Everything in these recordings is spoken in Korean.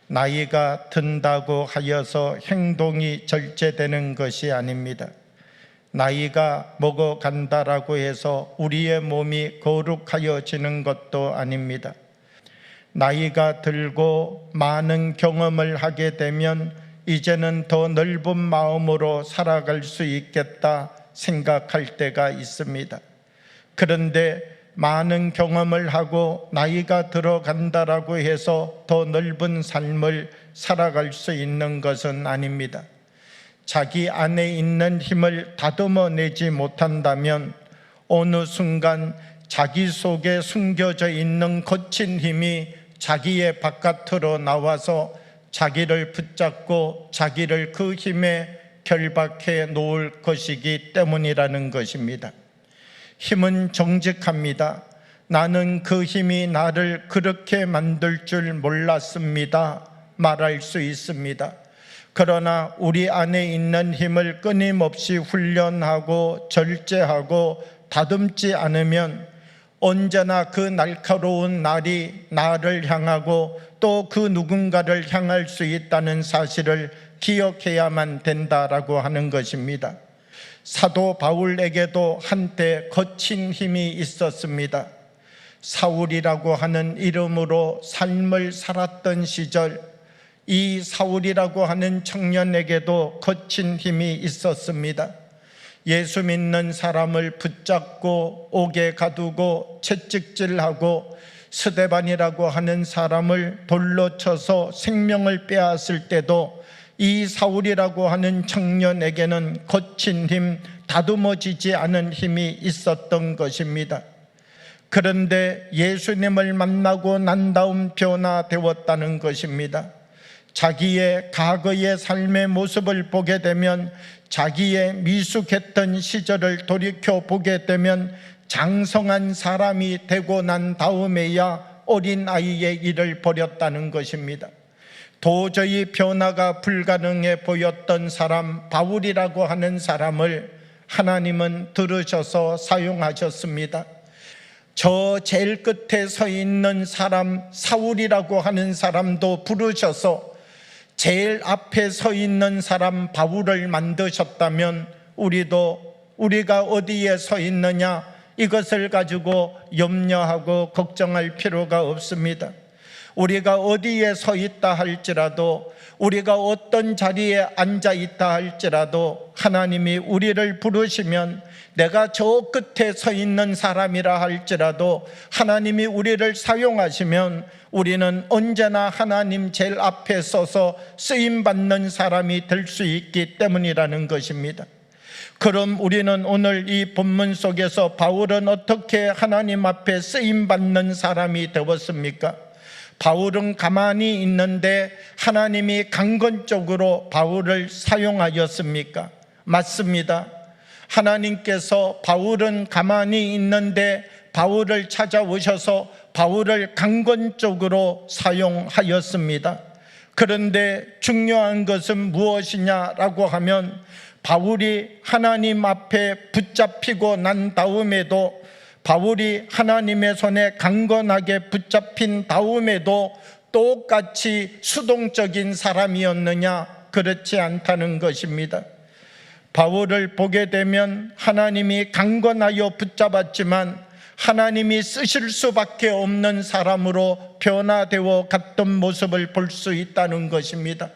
나이가 든다고 하여서 행동이 절제되는 것이 아닙니다. 나이가 먹어간다라고 해서 우리의 몸이 거룩하여지는 것도 아닙니다. 나이가 들고 많은 경험을 하게 되면 이제는 더 넓은 마음으로 살아갈 수 있겠다 생각할 때가 있습니다. 그런데 많은 경험을 하고 나이가 들어간다라고 해서 더 넓은 삶을 살아갈 수 있는 것은 아닙니다. 자기 안에 있는 힘을 다듬어내지 못한다면 어느 순간 자기 속에 숨겨져 있는 거친 힘이 자기의 바깥으로 나와서 자기를 붙잡고 자기를 그 힘에 결박해 놓을 것이기 때문이라는 것입니다. 힘은 정직합니다. 나는 그 힘이 나를 그렇게 만들 줄 몰랐습니다. 말할 수 있습니다. 그러나 우리 안에 있는 힘을 끊임없이 훈련하고 절제하고 다듬지 않으면 언제나 그 날카로운 날이 나를 향하고 또 그 누군가를 향할 수 있다는 사실을 기억해야만 된다라고 하는 것입니다. 사도 바울에게도 한때 거친 힘이 있었습니다. 사울이라고 하는 이름으로 삶을 살았던 시절, 이 사울이라고 하는 청년에게도 거친 힘이 있었습니다. 예수 믿는 사람을 붙잡고 옥에 가두고 채찍질하고 스데반이라고 하는 사람을 돌로 쳐서 생명을 빼앗을 때도 이 사울이라고 하는 청년에게는 거친 힘, 다듬어지지 않은 힘이 있었던 것입니다. 그런데 예수님을 만나고 난 다음 변화되었다는 것입니다. 자기의 과거의 삶의 모습을 보게 되면, 자기의 미숙했던 시절을 돌이켜 보게 되면 장성한 사람이 되고 난 다음에야 어린아이의 일을 버렸다는 것입니다. 도저히 변화가 불가능해 보였던 사람, 바울이라고 하는 사람을 하나님은 들으셔서 사용하셨습니다. 저 제일 끝에 서 있는 사람, 사울이라고 하는 사람도 부르셔서 제일 앞에 서 있는 사람 바울을 만드셨다면 우리가 어디에 서 있느냐, 이것을 가지고 염려하고 걱정할 필요가 없습니다. 우리가 어디에 서 있다 할지라도, 우리가 어떤 자리에 앉아 있다 할지라도 하나님이 우리를 부르시면, 내가 저 끝에 서 있는 사람이라 할지라도 하나님이 우리를 사용하시면 우리는 언제나 하나님 제일 앞에 서서 쓰임받는 사람이 될 수 있기 때문이라는 것입니다. 그럼 우리는 오늘 이 본문 속에서 바울은 어떻게 하나님 앞에 쓰임받는 사람이 되었습니까? 바울은 가만히 있는데 하나님이 강건적으로 바울을 사용하였습니까? 맞습니다. 하나님께서 바울은 가만히 있는데 바울을 찾아오셔서 바울을 강건적으로 사용하였습니다. 그런데 중요한 것은 무엇이냐라고 하면, 바울이 하나님 앞에 붙잡히고 난 다음에도, 바울이 하나님의 손에 강건하게 붙잡힌 다음에도 똑같이 수동적인 사람이었느냐? 그렇지 않다는 것입니다. 바울을 보게 되면 하나님이 강건하여 붙잡았지만 하나님이 쓰실 수밖에 없는 사람으로 변화되어 갔던 모습을 볼 수 있다는 것입니다.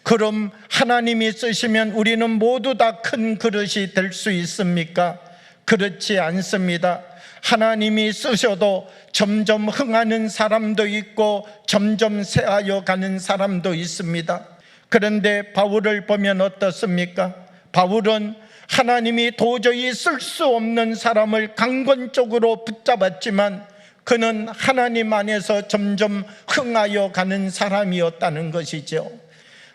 그럼 하나님이 쓰시면 우리는 모두 다 큰 그릇이 될 수 있습니까? 그렇지 않습니다. 하나님이 쓰셔도 점점 흥하는 사람도 있고 점점 쇠하여 가는 사람도 있습니다. 그런데 바울을 보면 어떻습니까? 바울은 하나님이 도저히 쓸 수 없는 사람을 강건적으로 붙잡았지만 그는 하나님 안에서 점점 흥하여 가는 사람이었다는 것이죠.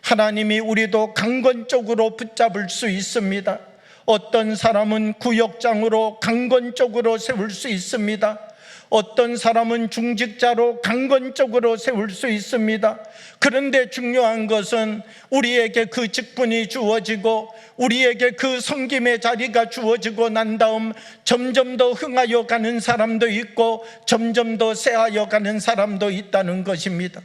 하나님이 우리도 강건적으로 붙잡을 수 있습니다. 어떤 사람은 구역장으로 강건적으로 세울 수 있습니다. 어떤 사람은 중직자로 강건적으로 세울 수 있습니다. 그런데 중요한 것은 우리에게 그 직분이 주어지고 우리에게 그 섬김의 자리가 주어지고 난 다음 점점 더 흥하여 가는 사람도 있고 점점 더 쇠하여 가는 사람도 있다는 것입니다.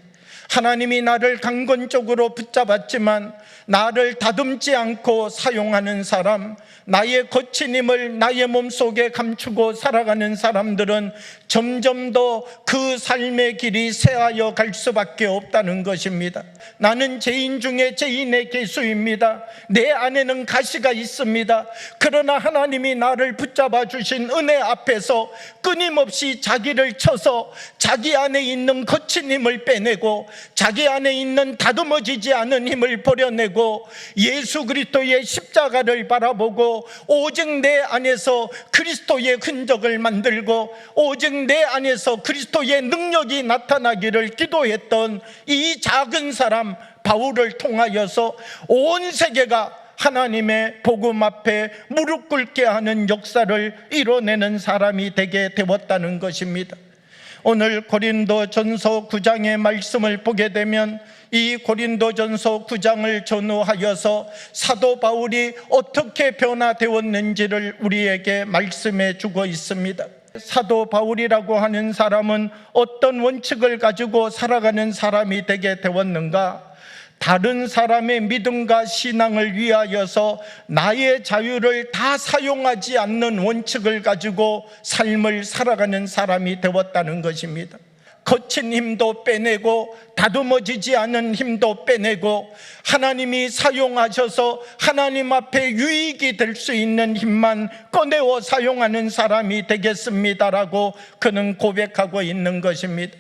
하나님이 나를 강권적으로 붙잡았지만 나를 다듬지 않고 사용하는 사람, 나의 거친 힘을 나의 몸속에 감추고 살아가는 사람들은 점점 더 그 삶의 길이 쇠하여 갈 수밖에 없다는 것입니다. 나는 죄인 중에 죄인의 개수입니다. 내 안에는 가시가 있습니다. 그러나 하나님이 나를 붙잡아 주신 은혜 앞에서 끊임없이 자기를 쳐서 자기 안에 있는 거친 힘을 빼내고 자기 안에 있는 다듬어지지 않은 힘을 버려내고 예수 그리스도의 십자가를 바라보고 오직 내 안에서 그리스도의 흔적을 만들고 오직 내 안에서 그리스도의 능력이 나타나기를 기도했던 이 작은 사람 바울을 통하여서 온 세계가 하나님의 복음 앞에 무릎 꿇게 하는 역사를 이뤄내는 사람이 되게 되었다는 것입니다. 오늘 고린도전서 9장의 말씀을 보게 되면 이 고린도전서 9장을 전후하여서 사도 바울이 어떻게 변화되었는지를 우리에게 말씀해 주고 있습니다. 사도 바울이라고 하는 사람은 어떤 원칙을 가지고 살아가는 사람이 되게 되었는가? 다른 사람의 믿음과 신앙을 위하여서 나의 자유를 다 사용하지 않는 원칙을 가지고 삶을 살아가는 사람이 되었다는 것입니다. 거친 힘도 빼내고 다듬어지지 않은 힘도 빼내고 하나님이 사용하셔서 하나님 앞에 유익이 될 수 있는 힘만 꺼내어 사용하는 사람이 되겠습니다라고 그는 고백하고 있는 것입니다.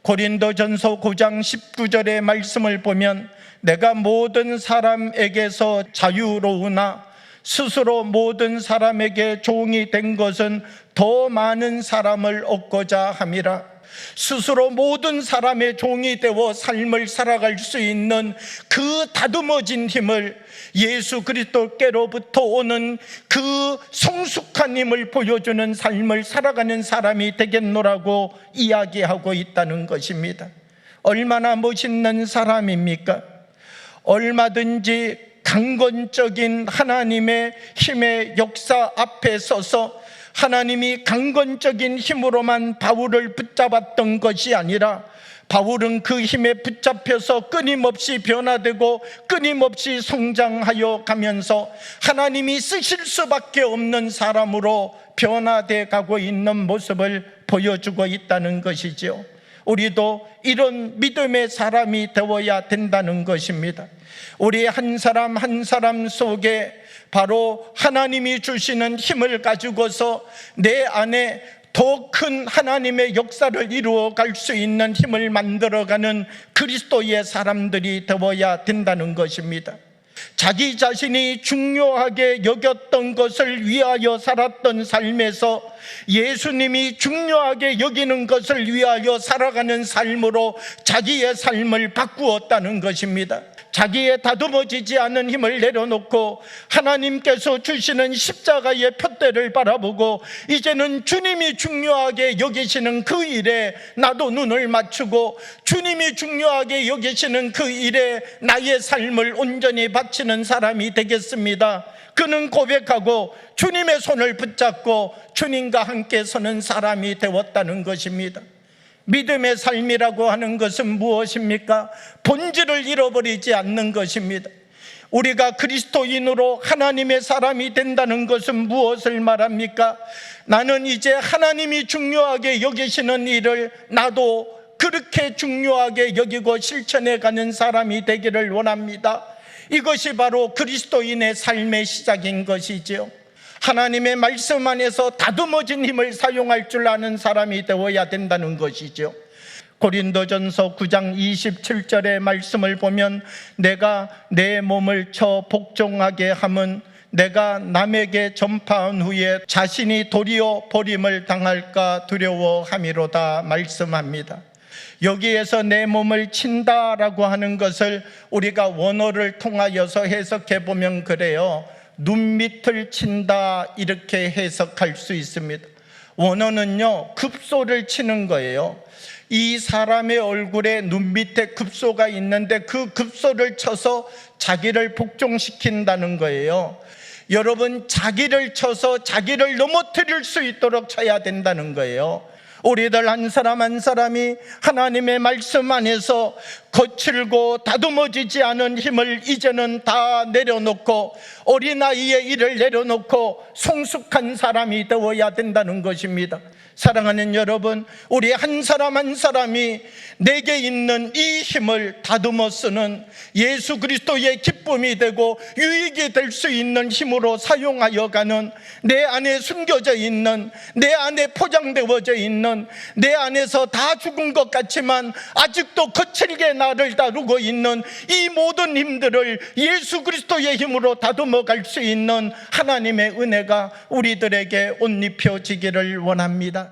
고린도전서 9장 19절의 말씀을 보면 내가 모든 사람에게서 자유로우나 스스로 모든 사람에게 종이 된 것은 더 많은 사람을 얻고자 함이라. 스스로 모든 사람의 종이 되어 삶을 살아갈 수 있는 그 다듬어진 힘을 예수 그리스도께로부터 오는 그 성숙한 힘을 보여주는 삶을 살아가는 사람이 되겠노라고 이야기하고 있다는 것입니다. 얼마나 멋있는 사람입니까? 얼마든지 강건적인 하나님의 힘의 역사 앞에 서서 하나님이 강건적인 힘으로만 바울을 붙잡았던 것이 아니라 바울은 그 힘에 붙잡혀서 끊임없이 변화되고 끊임없이 성장하여 가면서 하나님이 쓰실 수밖에 없는 사람으로 변화되어 가고 있는 모습을 보여주고 있다는 것이죠. 우리도 이런 믿음의 사람이 되어야 된다는 것입니다. 우리 한 사람 한 사람 속에 바로 하나님이 주시는 힘을 가지고서 내 안에 더 큰 하나님의 역사를 이루어 갈 수 있는 힘을 만들어가는 그리스도의 사람들이 되어야 된다는 것입니다. 자기 자신이 중요하게 여겼던 것을 위하여 살았던 삶에서 예수님이 중요하게 여기는 것을 위하여 살아가는 삶으로 자기의 삶을 바꾸었다는 것입니다. 자기의 다듬어지지 않은 힘을 내려놓고 하나님께서 주시는 십자가의 표대를 바라보고 이제는 주님이 중요하게 여기시는 그 일에 나도 눈을 맞추고 주님이 중요하게 여기시는 그 일에 나의 삶을 온전히 바치는 사람이 되겠습니다. 그는 고백하고 주님의 손을 붙잡고 주님과 함께 서는 사람이 되었다는 것입니다. 믿음의 삶이라고 하는 것은 무엇입니까? 본질을 잃어버리지 않는 것입니다. 우리가 그리스도인으로 하나님의 사람이 된다는 것은 무엇을 말합니까? 나는 이제 하나님이 중요하게 여기시는 일을 나도 그렇게 중요하게 여기고 실천해 가는 사람이 되기를 원합니다. 이것이 바로 그리스도인의 삶의 시작인 것이죠. 하나님의 말씀 안에서 다듬어진 힘을 사용할 줄 아는 사람이 되어야 된다는 것이죠. 고린도전서 9장 27절의 말씀을 보면 내가 내 몸을 쳐 복종하게 함은 내가 남에게 전파한 후에 자신이 도리어 버림을 당할까 두려워함이로다 말씀합니다. 여기에서 내 몸을 친다라고 하는 것을 우리가 원어를 통하여서 해석해 보면 그래요. 눈밑을 친다 이렇게 해석할 수 있습니다. 원어는요 급소를 치는 거예요. 이 사람의 얼굴에 눈밑에 급소가 있는데 그 급소를 쳐서 자기를 복종시킨다는 거예요. 여러분 자기를 쳐서 자기를 넘어뜨릴 수 있도록 쳐야 된다는 거예요. 우리들 한 사람 한 사람이 하나님의 말씀 안에서 거칠고 다듬어지지 않은 힘을 이제는 다 내려놓고 어린아이의 일을 내려놓고 성숙한 사람이 되어야 된다는 것입니다. 사랑하는 여러분, 우리 한 사람 한 사람이 내게 있는 이 힘을 다듬어 쓰는 예수 그리스도의 기쁨이 되고 유익이 될 수 있는 힘으로 사용하여 가는, 내 안에 숨겨져 있는, 내 안에 포장되어져 있는, 내 안에서 다 죽은 것 같지만 아직도 거칠게 나를 다루고 있는 이 모든 힘들을 예수 그리스도의 힘으로 다듬어 갈 수 있는 하나님의 은혜가 우리들에게 옷 입혀지기를 원합니다.